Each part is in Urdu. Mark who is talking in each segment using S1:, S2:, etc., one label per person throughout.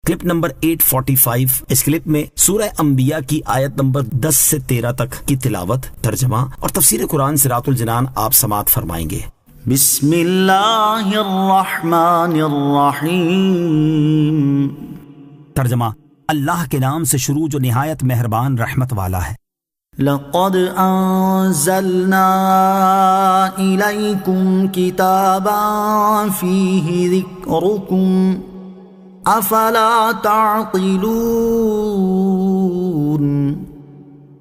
S1: Clip number 845۔ اس کلپ میں سورہ انبیاء کی آیت نمبر 10 سے 13 تک کی تلاوت، ترجمہ اور تفسیر قرآن صراط الجنان آپ سماعت فرمائیں گے۔
S2: بسم اللہ الرحمن الرحیم۔
S1: ترجمہ: اللہ کے نام سے شروع جو نہایت مہربان رحمت والا ہے۔
S2: لقد انزلنا الیکم کتابا فیہ ذکرکم افلا تعقلون۔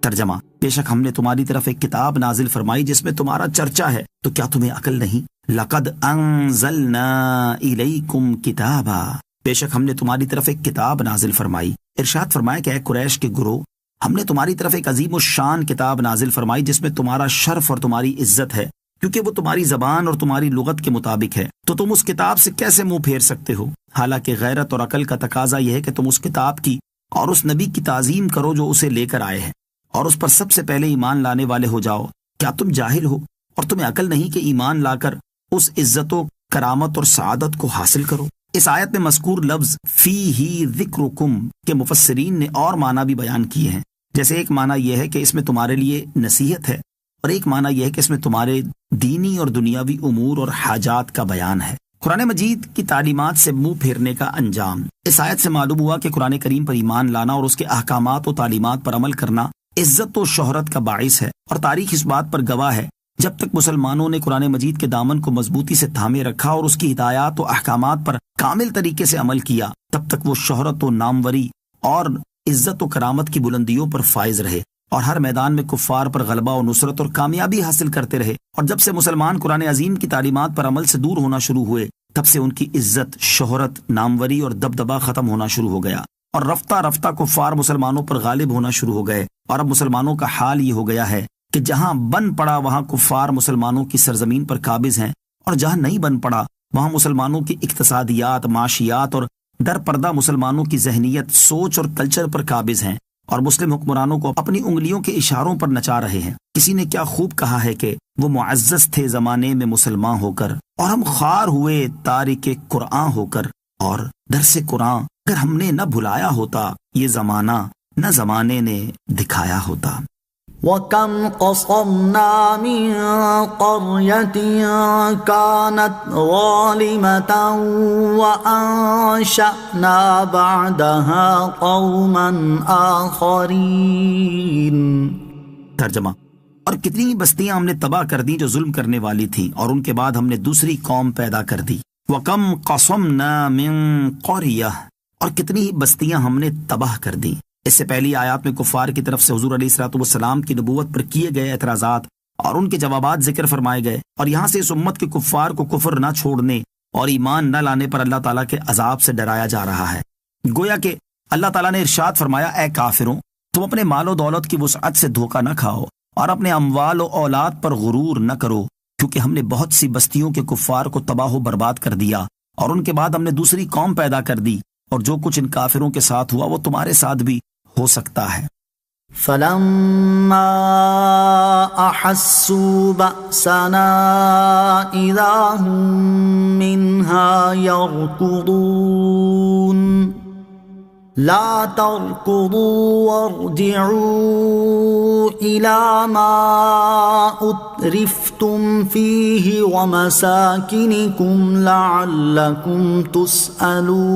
S1: ترجمہ: بے شک ہم نے تمہاری طرف ایک کتاب نازل فرمائی جس میں تمہارا چرچا ہے، تو کیا تمہیں عقل نہیں؟ لقد انزلنا الیکم کتابا، بے شک ہم نے تمہاری طرف ایک کتاب نازل فرمائی۔ ارشاد فرمایا کہ اے قریش کے گروہ، ہم نے تمہاری طرف ایک عظیم الشان کتاب نازل فرمائی جس میں تمہارا شرف اور تمہاری عزت ہے، کیونکہ وہ تمہاری زبان اور تمہاری لغت کے مطابق ہے، تو تم اس کتاب سے کیسے منہ پھیر سکتے ہو؟ حالانکہ غیرت اور عقل کا تقاضا یہ ہے کہ تم اس کتاب کی اور اس نبی کی تعظیم کرو جو اسے لے کر آئے ہیں، اور اس پر سب سے پہلے ایمان لانے والے ہو جاؤ۔ کیا تم جاہل ہو اور تمہیں عقل نہیں کہ ایمان لا کر اس عزت و کرامت اور سعادت کو حاصل کرو؟ اس آیت میں مذکور لفظ فیہ ذکرکم کے مفسرین نے اور معنی بھی بیان کیے ہیں، جیسے ایک معنی یہ ہے کہ اس میں تمہارے لیے نصیحت ہے، اور ایک معنی یہ ہے کہ اس میں تمہارے دینی اور دنیاوی امور اور حاجات کا بیان ہے۔ قرآن مجید کی تعلیمات سے منہ پھیرنے کا انجام۔ اس آیت سے معلوم ہوا کہ قرآن کریم پر ایمان لانا اور اس کے احکامات و تعلیمات پر عمل کرنا عزت و شہرت کا باعث ہے، اور تاریخ اس بات پر گواہ ہے جب تک مسلمانوں نے قرآن مجید کے دامن کو مضبوطی سے تھامے رکھا اور اس کی ہدایات و احکامات پر کامل طریقے سے عمل کیا، تب تک وہ شہرت و ناموری اور عزت و کرامت کی بلندیوں پر فائز رہے، اور ہر میدان میں کفار پر غلبہ و نصرت اور کامیابی حاصل کرتے رہے۔ اور جب سے مسلمان قرآن عظیم کی تعلیمات پر عمل سے دور ہونا شروع ہوئے، تب سے ان کی عزت، شہرت، ناموری اور دبدبہ ختم ہونا شروع ہو گیا، اور رفتہ رفتہ کفار مسلمانوں پر غالب ہونا شروع ہو گئے۔ اور اب مسلمانوں کا حال یہ ہو گیا ہے کہ جہاں بن پڑا وہاں کفار مسلمانوں کی سرزمین پر قابض ہیں، اور جہاں نہیں بن پڑا وہاں مسلمانوں کی اقتصادیات، معاشیات اور در پردہ مسلمانوں کی ذہنیت، سوچ اور کلچر پر قابض ہیں، اور مسلم حکمرانوں کو اپنی انگلیوں کے اشاروں پر نچا رہے ہیں۔ کسی نے کیا خوب کہا ہے کہ وہ معزز تھے زمانے میں مسلمان ہو کر، اور ہم خوار ہوئے تارک قرآن ہو کر، اور درس قرآن اگر ہم نے نہ بھلایا ہوتا یہ زمانہ، نہ زمانے نے دکھایا ہوتا۔
S2: وَكَمْ قَصَمْنَا مِن قَرْيَةٍ كَانَتْ ظَالِمَةً وَأَنشَأْنَا بَعْدَهَا قَوْمًا آخَرِينَ۔
S1: ترجمہ: اور کتنی بستیاں ہم نے تباہ کر دی جو ظلم کرنے والی تھیں، اور ان کے بعد ہم نے دوسری قوم پیدا کر دی۔ وَكَمْ قَصَمْنَا مِن قَرْيَةٍ، اور کتنی ہی بستیاں ہم نے تباہ کر دی۔ اس سے پہلی آیات میں کفار کی طرف سے حضور علیہ الصلوۃ والسلام کی نبوت پر کیے گئے اعتراضات اور ان کے جوابات ذکر فرمائے گئے، اور یہاں سے اس امت کے کفار کو کفر نہ چھوڑنے اور ایمان نہ لانے پر اللہ تعالیٰ کے عذاب سے ڈرایا جا رہا ہے۔ گویا کہ اللہ تعالیٰ نے ارشاد فرمایا، اے کافروں، تم اپنے مال و دولت کی وسعت سے دھوکہ نہ کھاؤ، اور اپنے اموال و اولاد پر غرور نہ کرو، کیونکہ ہم نے بہت سی بستیوں کے کفار کو تباہ و برباد کر دیا، اور ان کے بعد ہم نے دوسری قوم پیدا کر دی، اور جو کچھ ان کافروں کے ساتھ ہوا وہ تمہارے ساتھ بھی ہو سکتا ہے۔
S2: فَلَمَّا أَحَسُّوا بَأْسَنَا إِذَا هُم مِّنْهَا يَرْكُضُونَ لَا تَرْكُضُوا وَارْجِعُوا إِلَى مَا أُتْرِفْتُمْ فِيهِ وَمَسَاكِنِكُمْ لَعَلَّكُمْ تُسْأَلُونَ۔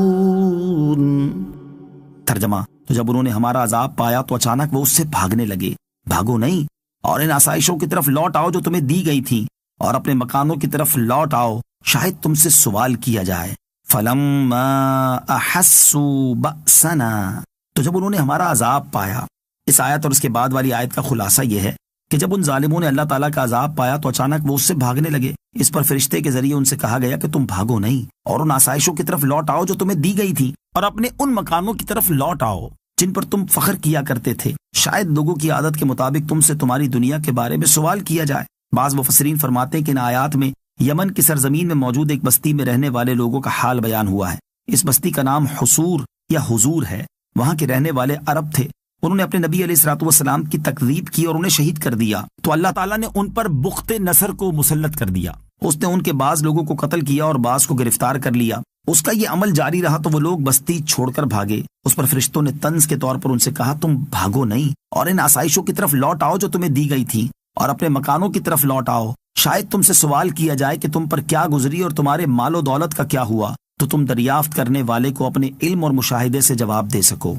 S1: ترجمہ: تو جب انہوں نے ہمارا عذاب پایا تو اچانک وہ اس سے بھاگنے لگے۔ بھاگو نہیں، اور ان آسائشوں کی طرف لوٹ آؤ جو تمہیں دی گئی تھی، اور اپنے مکانوں کی طرف لوٹ آؤ، شاید تم سے سوال کیا جائے۔ فَلَمَّا أَحَسُّوا بَأْسَنَا، تو جب انہوں نے ہمارا عذاب پایا۔ اس آیت اور اس کے بعد والی آیت کا خلاصہ یہ ہے کہ جب ان ظالموں نے اللہ تعالیٰ کا عذاب پایا تو اچانک وہ اس سے بھاگنے لگے۔ اس پر فرشتے کے ذریعے ان سے کہا گیا کہ تم بھاگو نہیں، اور ان آسائشوں کی طرف لوٹ آؤ جو تمہیں دی گئی تھی، اور اپنے ان مکانوں کی طرف لوٹ آؤ جن پر تم فخر کیا کرتے تھے، شاید لوگوں کی عادت کے مطابق تم سے تمہاری دنیا کے بارے میں سوال کیا جائے۔ بعض مفسرین فرماتے ہیں کہ ان آیات میں یمن کی سرزمین میں موجود ایک بستی میں رہنے والے لوگوں کا حال بیان ہوا ہے۔ اس بستی کا نام حصور یا حضور ہے۔ وہاں کے رہنے والے عرب تھے، انہوں نے اپنے نبی علیہ الصلوۃ والسلام کی تکذیب کی اور انہیں شہید کر دیا، تو اللہ تعالیٰ نے ان پر بخت نصر کو مسلط کر دیا۔ اس نے ان کے بعض لوگوں کو قتل کیا اور بعض کو گرفتار کر لیا۔ اس کا یہ عمل جاری رہا تو وہ لوگ بستی چھوڑ کر بھاگے۔ اس پر فرشتوں نے طنز کے طور پر ان سے کہا تم بھاگو نہیں اور ان آسائشوں کی طرف لوٹ آؤ جو تمہیں دی گئی تھی، اور اپنے مکانوں کی طرف لوٹ آؤ۔ شاید تم سے سوال کیا جائے کہ تم پر کیا گزری اور تمہارے مال و دولت کا کیا ہوا، تو تم دریافت کرنے والے کو اپنے علم اور مشاہدے سے جواب دے سکو۔